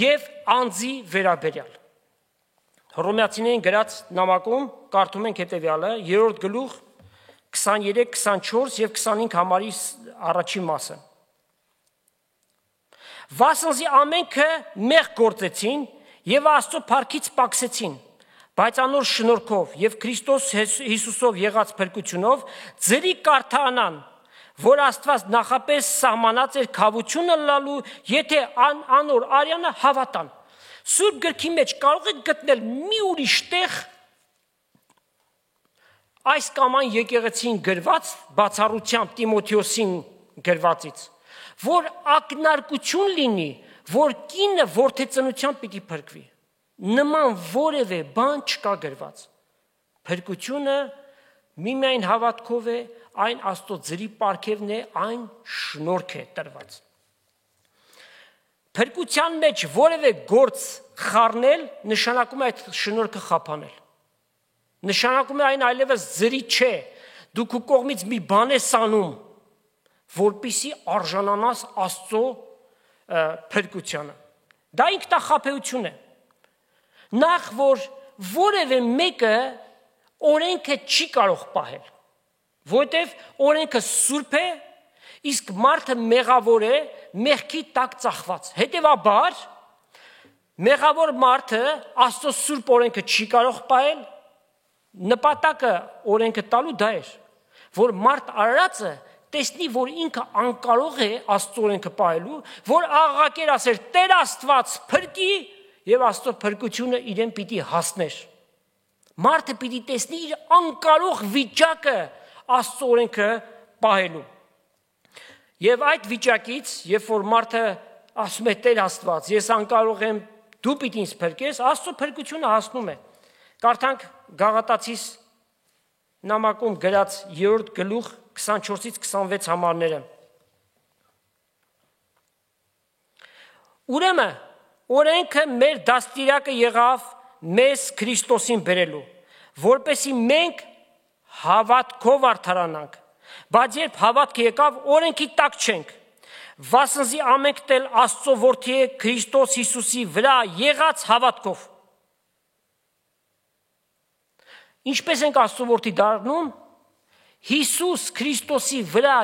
եւ անձի վերաբերյալ։ Հռոմեացիներին գրած նամակում կարդում ենք հետեւյալը, 3-րդ գլուխ 23, 24 եւ 25 համարի առաջին մասը։ Վասնզի ամենքը մեղ գործեցին եւ Աստծո փառքից պակսեցին, բայց անոր շնորհքով եւ Քրիստոս Հիսուսով եղած փրկությունով ձրի կարթանան, որ Աստված նախապես սահմանած էր քավությունը լալու, եթե անոր արյանը հավատան։ Սուրբ գրքի մեջ կարող եք գտնել մի ուրիշ տեղ այս կամ այն եկեղեցին գրված բացառությամբ Տիմոթեոսին գրվածից, որ ակնարկություն լինի, որ կինը որդեծնությամբ պիտի փրկվի։ Նման որևէ բան չկա գրված։ Փրկությունը միմիայն հավատքով է, այն Աստծո ձրի պարգևն է, այն շնորհք է տրված։ Փրկության մեջ որևէ գործ խառնել նշանակում է այդ շնորհքը խափանել։ Նշանակում է այն այլևս ձրի չէ, դու քո կողմից մի բան ես անում, որպիսի արժանանաս Աստծո փրկությանը։ Դա ինքնախաբեություն է։ Նախ որ որևէ մեկը օրենքը չի կարող պահել, որտեվ օրենքը սուրբ է, իսկ մարդը մեղավոր է, մեղքի տակ ծախված։ Հետևաբար մեղավոր մարդը Աստծո սուրբ օրենքը չի կարող պահել, նպատակը օրենքը տալու դա էր, որ մարդ արարածը տեսնի, որ ինքը անկարող է Աստծո օրենքը պահելու, որ աղաղակեր ասեր Տեր Աստված փրկի եւ Աստծո փրկությունը իրեն պիտի հասներ։ Մարդը պիտի տեսնի իր անկարող վիճակը Աստծո օրենքը պահելու։ Եվ այդ վիճակից, երբ որ մարդը ասում է Տեր Աստված, ես անկարող եմ, դու պիտի ինձ փրկես, Աստծո փրկությունը հասնում է։ Կարդանք Գաղատացիս նամակում գրած 3-րդ գլուխ 24-ից 26 համարները։ Ուրեմն օրենքը մեր դաստիարակը եղավ մեզ Քրիստոսին բերելու, որպեսզի մենք հավատքով արդարանանք, բայց երբ հավատքը եկավ, օրենքի տակ չենք, վասնզի ամենք տել Աստծո որդի է Քրիստոս Հիսուսի վրա եղած հավատքով։ Ինչպես ենք Աստծո որդի դառնում, Հիսուս Քրիստոսի վրա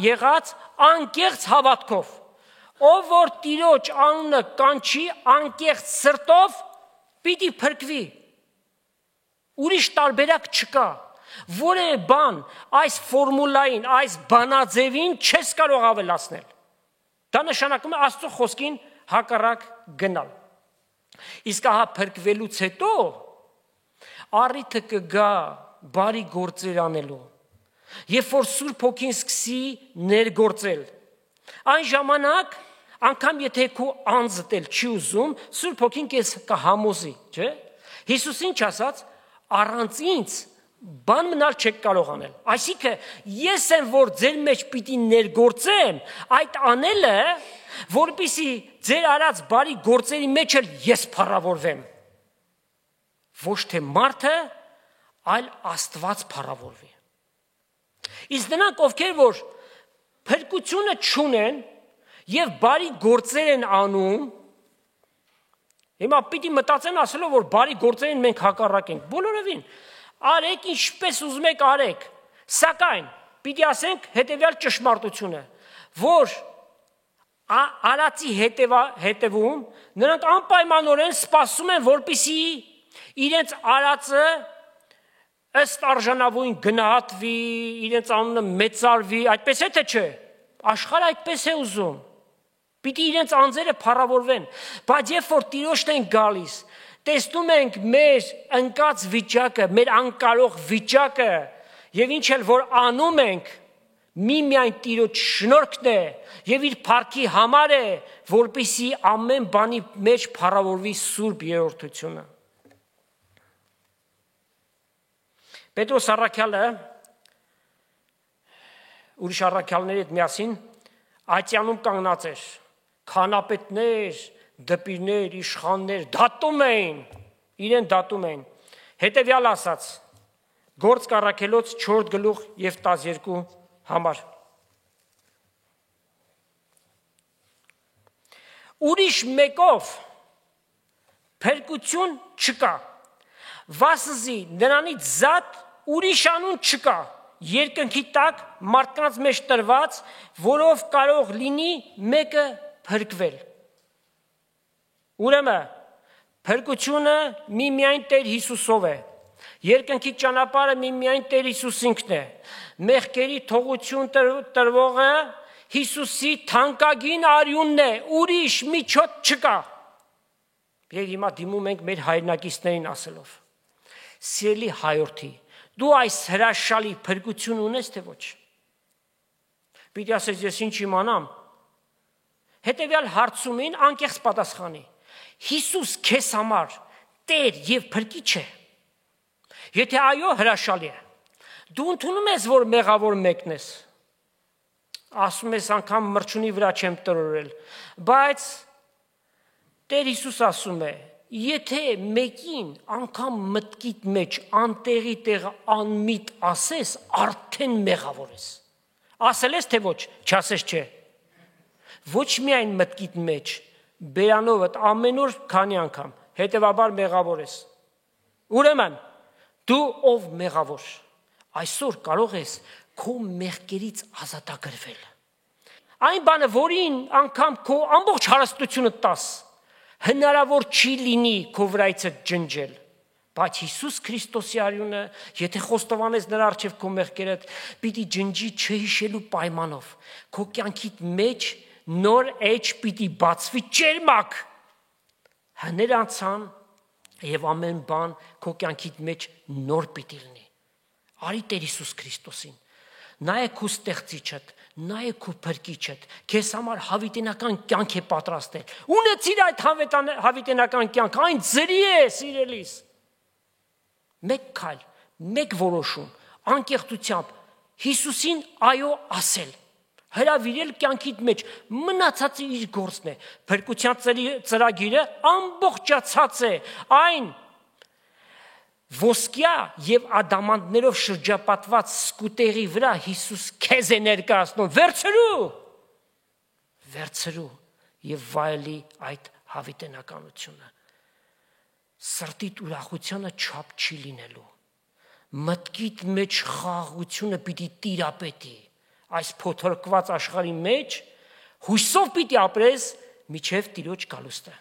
եղած անկեղծ հավատքով, ով որ Տիրոջ անունը կանչի անկեղծ սրտով, պիտի փրկվի։ Ուրիշ տարբերակ չկա։ Որևէ բան այս ֆորմուլային, այս բանաձևին չես կարող ավելացնել։ Դա նշանակում է Աստծո խոսքին հակառակ գնալ։ Իսկ ահա փրկվելուց հետո առիթը կգա բարի գործեր անելու։ Երբ որ Սուրբ Հոգին սկսի ներգործել, այն ժամանակ անգամ եթե քո անձդ էլ չի ուզում, Սուրբ Հոգին քեզ կհամոզի, չէ՞։ Հիսուսին ինչ ասաց, առանց ինձ բան մնալ չեք կարող անել։ Այսինքն ես եմ որ ձեր մեջ պիտի ներգործեմ, այդ անելը, որպեսզի ձեր արած բարի գործերի մեջ էլ ես փառավորվեմ։ Ոչ թե մարդը, այլ Աստված փառավորվի։ Իսկ նրանք, ովքեր որ փրկությունը չունեն եւ բարի գործեր են անում, հիմա պիտի մտածեն ասելով, որ բարի գործերին մենք հակառակ ենք։ Բոլորովին, արեք ինչպես ուզում եք արեք, սակայն պիտի ասենք հետեւյալ ճշմարտությունը, որ արածի հետևում նրանք անպայմանորեն սպասում են, որպեսզի իրենց արածը ըստ արժանավորին գնահատվի, իրենց անունը մեծարվի, այդպես է թե չէ, աշխարհը այդպես է ուզում, պիտի իրենց անձերը փառավորվեն, բայց երբ որ Տիրոջն են գալիս, տեսնում ենք մեր ընկած վիճակը, մեր անկարող վիճակը, եւ ինչ էլ որ անում ենք, Միմիայն Տիրոջ շնորհքն է եւ իր փառքի համար է, որպեսզի ամեն բանի մեջ փառավորվի սուրբ երրորդությունը։ Պետրոս առաքյալը ուրիշ առաքյալների հետ միասին ատյանում կանգնած էր, քանապետներ, դպիրներ, իշխաններ դատում էին, իրեն դատում էին, հետևյալ ասաց, Գործք առաքելոց 4 գլուխ եւ 12 համար։ Ուրիշ մեկով փրկություն չկա, վասզի նրանից զատ ուրիշ անուն չկա, երկնքի տակ մարդկանց մեջ տրված, որով կարող լինի մեկը փրկվել։ Ուրեմն փրկությունը միմիայն Տեր Հիսուսով է։ Երկնքի ճանապարհը միմիայն Տեր Հիսուս ինքն է։ Մեղքերի թողություն տրվողը Հիսուսի թանկագին արյունն է, ուրիշ միջոց չկա։ Եվ հիմա դիմում ենք մեր հայրենակիցներին ասելով. Սիրելի հայրենի, դու այս հրաշալի փրկություն ունես թե ոչ։ Պիտի ասես ես ինչ իմանամ։ Հետևյալ հարցումին անկեղծ պատասխանի։ Հիսուս քեզ համար Տեր եւ փրկիչ է։ Եթե այո, հրաշալի է։ Դու ընդունում ես, որ մեղավոր մեկն ես։ Ասում ես անգամ մրջունի վրա չեմ տրորել, բայց Տեր Հիսուս ասում է, եթե մեկին անգամ մտքիդ մեջ անտեղի տեղը անմիտ ասես, արդեն մեղավոր ես։ Ասել ես թե ոչ, չասես չէ։ Ոչ միայն մտքիդ մեջ, բերանովդ ամեն օր քանի անգամ, հետևաբար մեղավոր ես։ Ուրեմն դու ով մեղավոր, այսօր կարող ես քո մեղքերից ազատագրվել։ Այն բանը, որին անգամ քո ամբողջ հարստությունը տաս, հնարավոր չի լինի քո վրայից ջնջել, բայց Հիսուս Քրիստոսի արյունը, եթե խոստովանես նրա առջև քո մեղքերը, պիտի ջնջի չհիշելու պայմանով, քո կյանքիդ մեջ նոր էջ պիտի բացվի ճերմակ, հներ անցան եւ ամեն բան քո կյանքիդ մեջ նոր պիտի լինի։ Արի Տեր Հիսուս Քրիստոսին, նայ քո ստեղծիչդ, նայ քո փրկիչդ, քեզ համար հավիտենական կյանք է պատրաստել։ Ունեցիր այդ հավիտենական կյանք, այն ձրի է, սիրելիս։ Մեկ քայլ, մեկ որոշում, անկեղծությամբ Հիսուսին այո ասել, հրավիրել կյանքիդ մեջ, մնացածը իր գործն է, փրկության ծրագիրը ամբողջացած է, այն ոսկյա եւ ադամանդներով շրջապատված սկուտերի վրա Հիսուս քեզ է ներկայացնում, վերցրու եւ վայելի այդ հավիտենականությունը։ Սրտիդ ուրախությունը չափ չի լինելու, մտքիդ մեջ խաղաղությունը պիտի տիրապետի, այս փոթորկված աշխարհի մեջ հույսով պիտի ապրես միջև Տիրոջ գալուստը։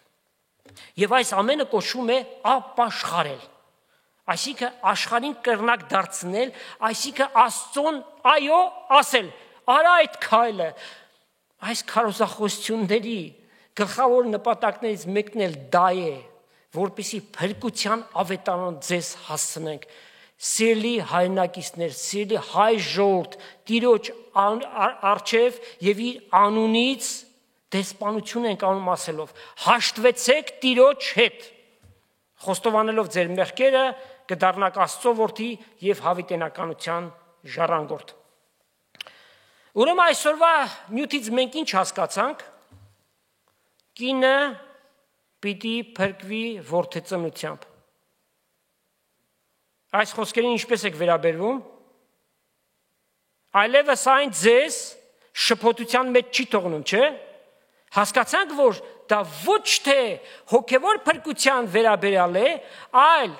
Եվ այս ամենը կոչվում է ապաշխարել։ Այսինքն աշխարհին կրնակ դարձնել, այսինքն Աստծուն այո ասել, արա այդ քայլը, այս քարոզախոսությունների գլխավոր նպատակներից մեկն էլ դա է, որպեսզի փրկության ավետարան ձեզ հասցնենք։ Սիրելի հայրենակիցներ, սիրելի հայ ժողովուրդ, Տիրոջ առջև եւ իր անունից դեսպանություն ենք անում ասելով, հաշտվեցեք Տիրոջ հետ, խոստովանելով ձեր մեղքերը, կդառնաք Աստծո որդի եւ հավիտենականության ժառանգորդ։ Ուրեմն այսօրվա նյութից մենք ինչ հասկացանք։ Կինը պիտի փրկվի որդեծնությամբ։ Այս խոսքերին ինչպես եք վերաբերվում։ Այլևս այն ձեզ շփոթության մեջ չի թողնում, չէ՞։ Հասկացանք, որ դա ոչ թե հոգևոր փրկության վերաբերյալ է, այլ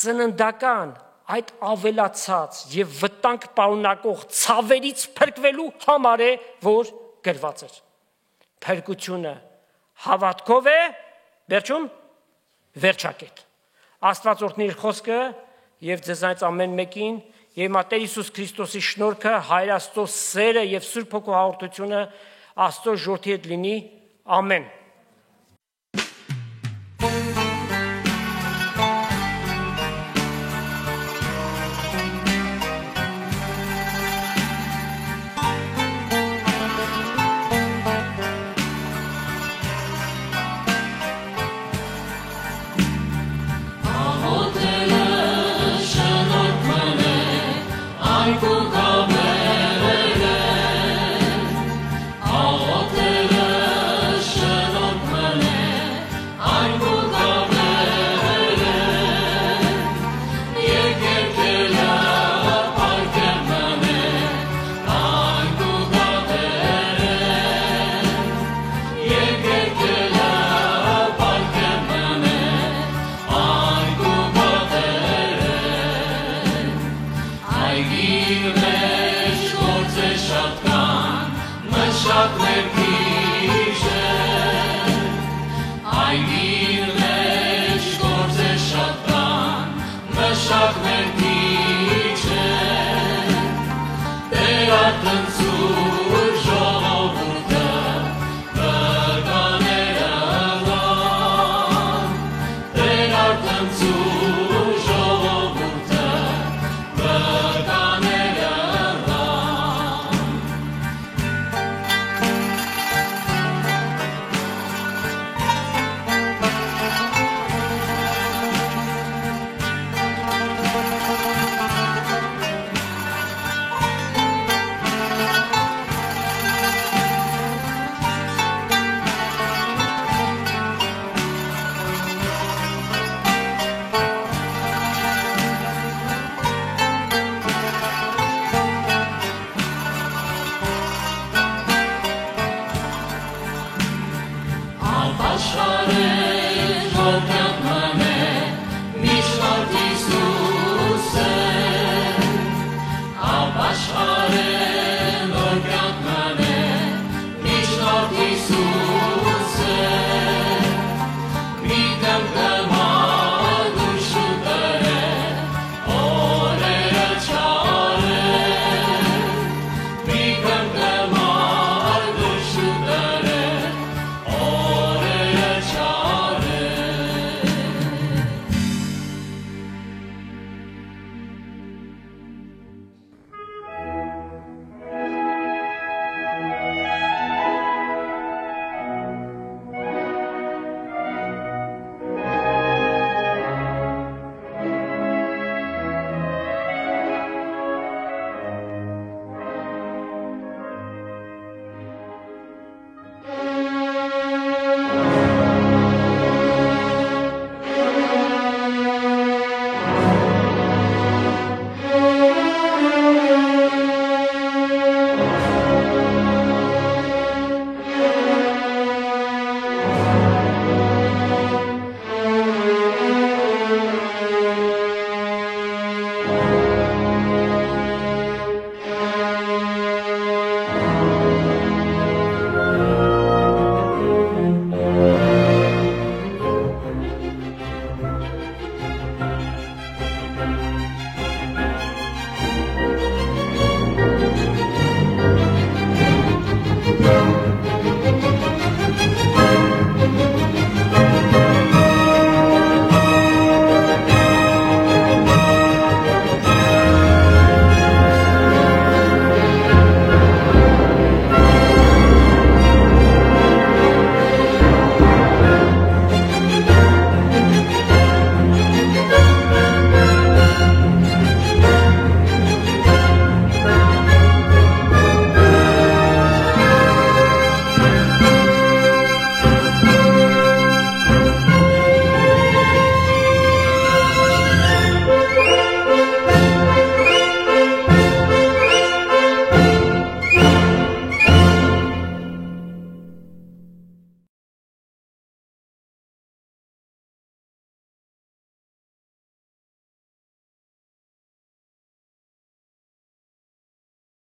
ծննդական այդ ավելացած եւ վտանգ պարունակող ցավերից փրկվելու համար է, որ գրված է։ Փրկությունը հավատքով է, վերջում վերջակետ։ Աստված օրհնի իր խոսքը եւ ձեզանից ամեն մեկին եւ Տեր Հիսուս Քրիստոսի շնորհքը, Հայր Աստծո սերը եւ Սուրբ Հոգու հաղորդությունը Աստծո ժողովրդի հետ լինի, ամեն։ մշակներ քիչը, այն իր մեջ գործ է շատ բան, մշակներ քիչը, Տեր արտնցու